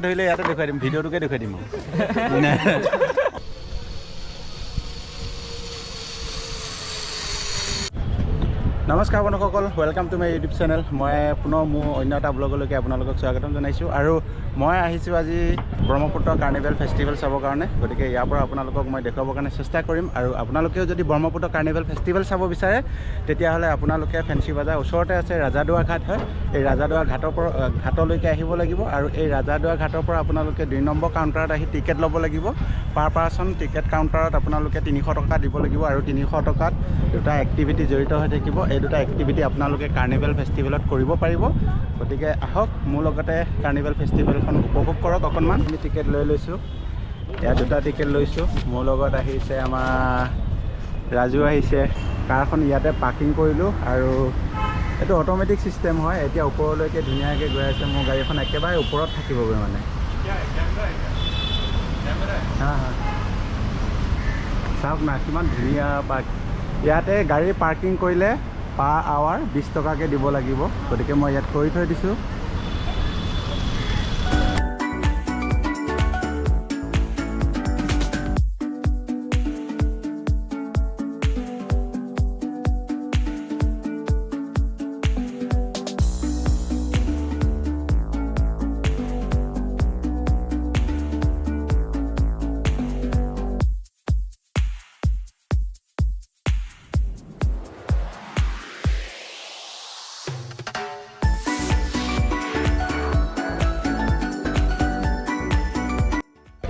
ধৰিলে ইয়াতে দেখুৱাই দিম ভিডিঅ'টোকে দেখুৱাই দিম নমস্কাৰ বন্ধুসকল welcome to my YouTube channel মই পুনৰ মোৰ অন্য এটা ব্লগলৈকে আপোনালোকক স্বাগতম জনাইছোঁ আৰু মই আহিছোঁ আজি ব্ৰহ্মপুত্ৰ কাৰ্নিভেল ফেষ্টিভেল চাবৰ কাৰণে গতিকে ইয়াৰ পৰা আপোনালোকক মই দেখুৱাবৰ কাৰণে চেষ্টা কৰিম আৰু আপোনালোকেও যদি ব্ৰহ্মপুত্ৰ কাৰ্নিভেল ফেষ্টিভেল চাব বিচাৰে তেতিয়াহ'লে আপোনালোকে ফেঞ্চি বজাৰ ওচৰতে আছে ৰাজাদুৱা ঘাট হয় এই ৰাজাদুৱা ঘাটৰ পৰা ঘাটলৈকে আহিব লাগিব আৰু এই ৰাজাদুৱা ঘাটৰ পৰা আপোনালোকে 2 নম্বৰ কাউণ্টাৰত আহি টিকেট ল'ব লাগিব পাৰ পাৰ্চন টিকেট কাউণ্টাৰত আপোনালোকে 300 টকা দিব লাগিব আৰু 300 টকাত দুটা এক্টিভিটি জড়িত হৈ থাকিব এই দুটা এক্টিভিটি আপোনালোকে কাৰ্নিভেল ফেষ্টিভেলত কৰিব পাৰিব গতিকে আহক মোৰ লগতে কাৰ্নিভেল ফেষ্টিভেলখন উপভোগ কৰক অকণমান আমি টিকেট লৈ লৈছোঁ ইয়াত দুটা টিকেট লৈছোঁ মোৰ লগত আহিছে আমাৰ ৰাজু আহিছে কাৰখন ইয়াতে পাৰ্কিং কৰিলোঁ আৰু এইটো অট'মেটিক চিষ্টেম হয় এতিয়া ওপৰলৈকে ধুনীয়াকৈ গৈ আছে মোৰ গাড়ীখন একেবাৰে ওপৰত থাকিবগৈ মানে চাওক না কিমান ধুনীয়া ইয়াতে গাড়ী পাৰ্কিং কৰিলে পাৰ আৱাৰ 20 টকাকৈ দিব লাগিব গতিকে মই ইয়াত কৰি থৈ দিছোঁ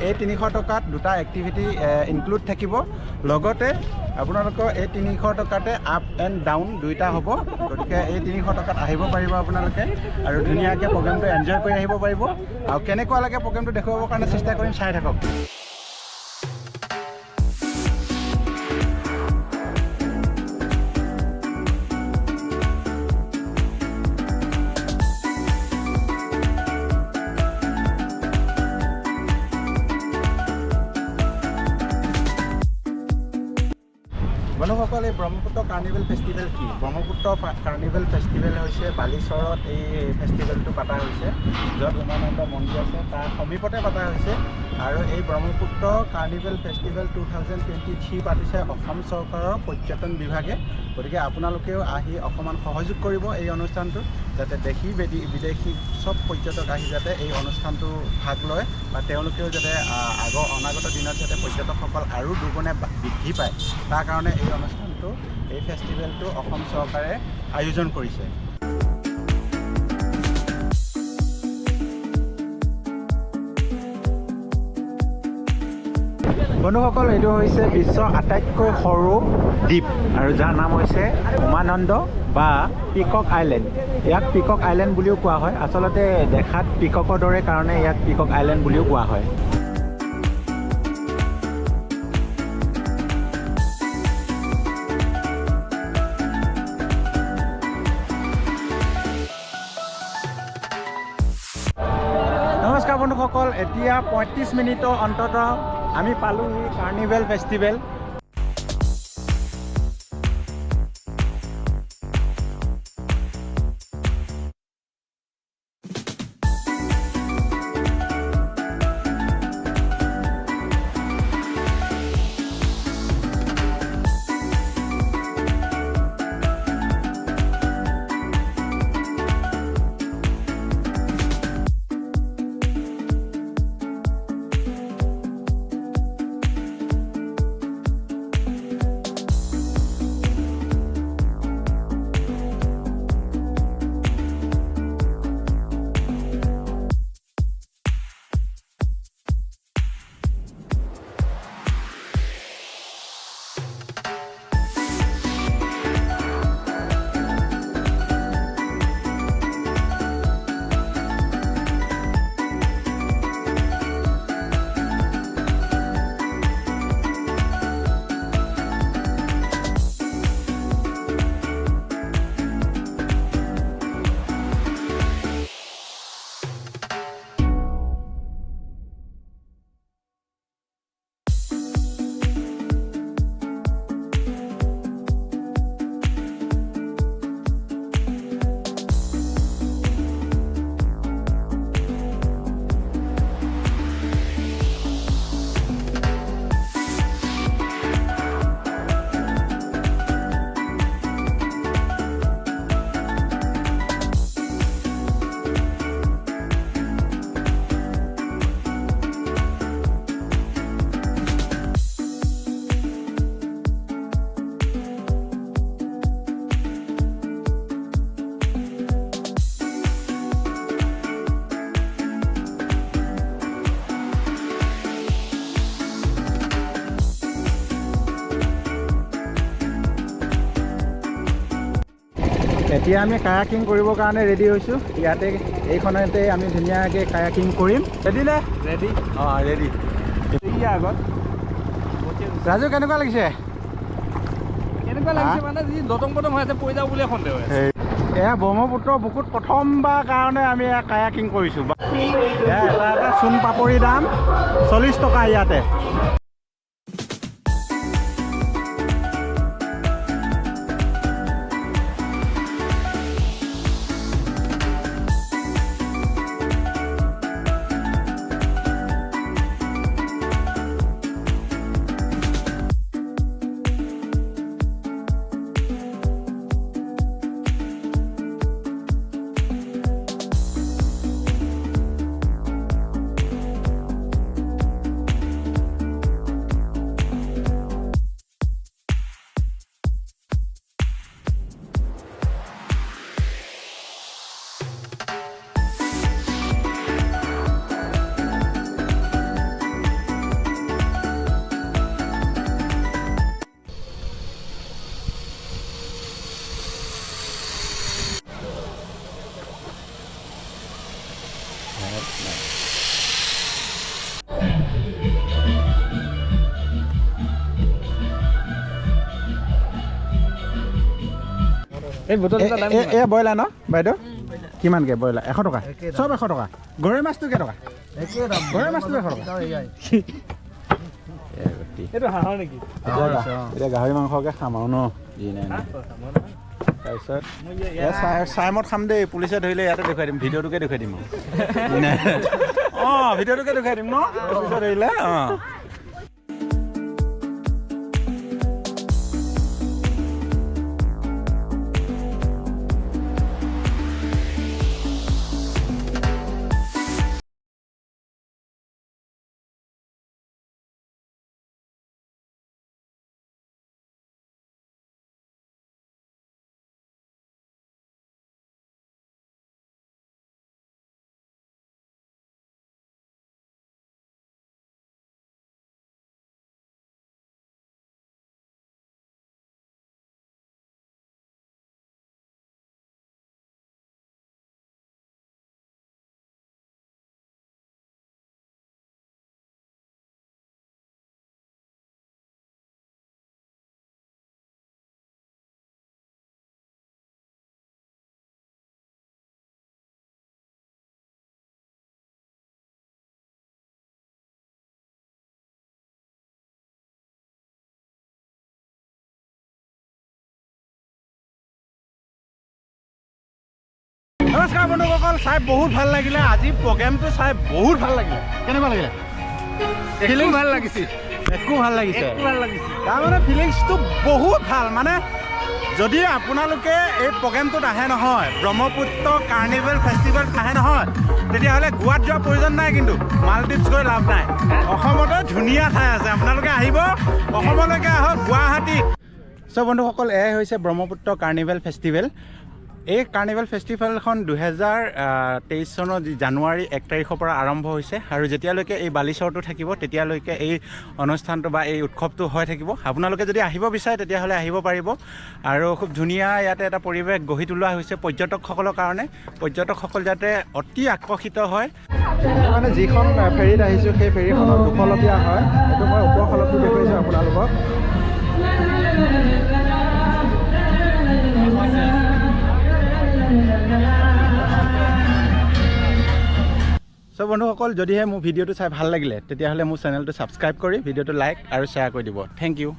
এই 300 টকাত দুটা এক্টিভিটি ইনক্লুড থাকিব লগতে আপোনালোকৰ এই 300 টকাতে আপ এণ্ড ডাউন দুইটা হ'ব গতিকে এই 300 টকাত আহিব পাৰিব আপোনালোকে আৰু ধুনীয়াকৈ প্ৰগ্ৰেমটো এনজয় কৰি আহিব পাৰিব আৰু কেনেকুৱা লাগে প্ৰগ্ৰেমটো দেখুৱাবৰ কাৰণে চেষ্টা কৰিম চাই থাকক বন্ধুসকল এই ব্ৰহ্মপুত্ৰ কাৰ্নিভেল ফেষ্টিভেল কি ব্ৰহ্মপুত্ৰ কাৰ্নিভেল ফেষ্টিভেল হৈছে বালিচৰত এই ফেষ্টিভেলটো পতা হৈছে য'ত উমানন্দ মন্দিৰ আছে তাৰ সমীপতে পতা হৈছে আৰু এই ব্ৰহ্মপুত্ৰ কাৰ্নিভেল ফেষ্টিভেল 2023 পাতিছে অসম চৰকাৰৰ পৰ্যটন বিভাগে গতিকে আপোনালোকেও আহি অকণমান সহযোগ কৰিব এই অনুষ্ঠানটোত যাতে দেশী বিদেশী চব পৰ্যটক আহি যাতে এই অনুষ্ঠানটো ভাগ লয় বা তেওঁলোকেও যাতে অনাগত দিনত যাতে পৰ্যটকসকল আৰু দুগুণে বৃদ্ধি পায় তাৰ কাৰণে এই অনুষ্ঠানটো এই ফেষ্টিভেলটো অসম চৰকাৰে আয়োজন কৰিছে বন্ধুসকল এইটো হৈছে বিশ্বৰ আটাইতকৈ সৰু দ্বীপ আৰু যাৰ নাম হৈছে উমানন্দ বা পিকক আইলেণ্ড ইয়াক পিকক আইলেণ্ড বুলিও কোৱা হয় আচলতে দেখাত পিককৰ দৰে কাৰণে ইয়াক পিকক আইলেণ্ড বুলিও কোৱা হয় নমস্কাৰ বন্ধুসকল এতিয়া 35 মিনিটৰ অন্তত আমি পালোহি কাৰ্নিভেল ফেষ্টিভেল এতিয়া আমি কায়াকিং কৰিবৰ কাৰণে ৰেডি হৈছোঁ ইয়াতে এইখনতে আমি ধুনীয়াকৈ কায়াকিং কৰিম ৰেডি নে ৰেডি অঁ ৰেডি আগত ৰাজু কেনেকুৱা লাগিছে কেনেকুৱা লাগিছে মানে যি লটং পটং হৈ আছে পৰি যাওঁ বুলি সন্দেহ হয় এয়া ব্ৰহ্মপুত্ৰৰ বুকুত প্ৰথমবাৰ কাৰণে আমি এয়া কায়াকিং কৰিছোঁ এটা এটা চূণ পাপৰি দাম 40 টকা ইয়াতে এই বটলটা দাম এয়া ব্ৰইলাৰ ন বাইদেউ কিমানকৈ ব্ৰইলাৰ 100 টকা চব 100 টকা গৰৈ মাছটো কেইটকা গৰৈ মাছটো 100 টকা এইটো হাঁহৰ নেকি এতিয়া গাহৰি মাংসকে খাম আৰু ন তাৰপিছত চাইমত খাম দেই পুলিচে ধৰিলে ইয়াতে দেখুৱাই দিম ভিডিঅ'টোকে দেখুৱাই দিম অঁ ভিডিঅ'টোকে দেখুৱাই দিম ন পুলিচে ধৰিলে অঁ নমস্কাৰ বন্ধুসকল চাই বহুত ভাল লাগিলে আজি প্ৰগ্ৰেমটো চাই বহুত ভাল লাগিলে কেনেকুৱা লাগিলে ফিলিং ভাল লাগিছে একো ভাল লাগিছে তাৰমানে ফিলিংছটো বহুত ভাল মানে যদি আপোনালোকে এই প্ৰগ্ৰেমটোত আহে নহয় ব্ৰহ্মপুত্ৰ কাৰ্নিভেল ফেষ্টিভেল আহে নহয় তেতিয়াহ'লে গোৱাত যোৱাৰ প্ৰয়োজন নাই কিন্তু মালদ্বীপছ গৈ লাভ নাই অসমতে ধুনীয়া ঠাই আছে আপোনালোকে আহিব অসমলৈকে আহক গুৱাহাটী চ' বন্ধুসকল এয়াই হৈছে ব্ৰহ্মপুত্ৰ কাৰ্নিভেল ফেষ্টিভেল এই কাৰ্নিভেল ফেষ্টিভেলখন 2023 চনৰ জানুৱাৰী 1 তাৰিখৰ পৰা আৰম্ভ হৈছে আৰু যেতিয়ালৈকে এই বালিচৰটো থাকিব তেতিয়ালৈকে এই অনুষ্ঠানটো বা এই উৎসৱটো হৈ থাকিব আপোনালোকে যদি আহিব বিচাৰে তেতিয়াহ'লে আহিব পাৰিব আৰু খুব ধুনীয়া ইয়াতে এটা পৰিৱেশ গঢ়ি তোলা হৈছে পৰ্যটকসকলৰ কাৰণে পৰ্যটকসকল যাতে অতি আকৰ্ষিত হয় মানে যিখন ফেৰীত আহিছোঁ সেই ফেৰীখনত দুখলপীয়া হয় এইটো মই ওপৰ খলপটো দেখুৱাইছোঁ আপোনালোকক চ' বন্ধুসকল যদিহে মোৰ ভিডিঅ'টো চাই ভাল লাগিলে তেতিয়াহ'লে মোৰ চেনেলটো ছাবস্ক্ৰাইব কৰি ভিডিঅ'টো লাইক আৰু শ্বেয়াৰ কৰি দিব থেংক ইউ